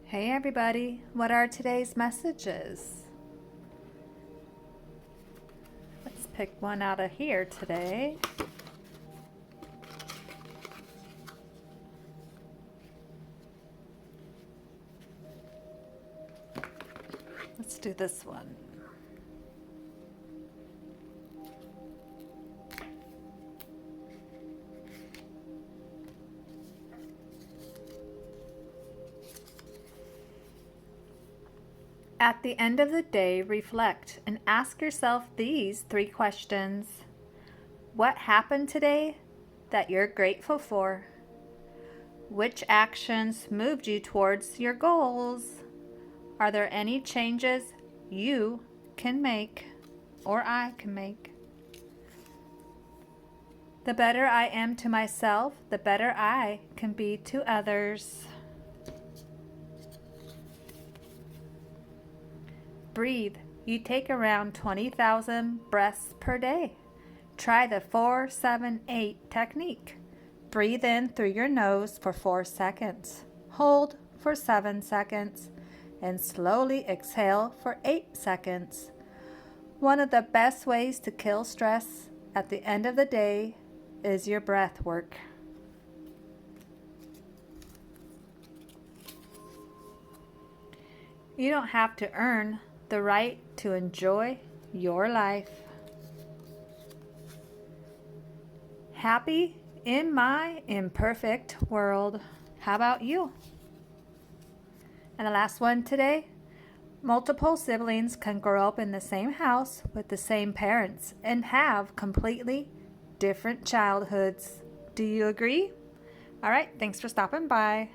Hey everybody, what are today's messages? Let's pick one out of here today. Let's do this one. At the end of the day, reflect and ask yourself these 3 questions. What happened today that you're grateful for? Which actions moved you towards your goals? Are there any changes you can make or I can make? The better I am to myself, the better I can be to others. Breathe. You take around 20,000 breaths per day. Try the 4-7-8 technique. Breathe in through your nose for 4 seconds. Hold for 7 seconds. And slowly exhale for 8 seconds. One of the best ways to kill stress at the end of the day is your breath work. You don't have to earn the right to enjoy your life. Happy in my imperfect world. How about you? And the last one today. Multiple siblings can grow up in the same house with the same parents and have completely different childhoods. Do you agree? All right, thanks for stopping by.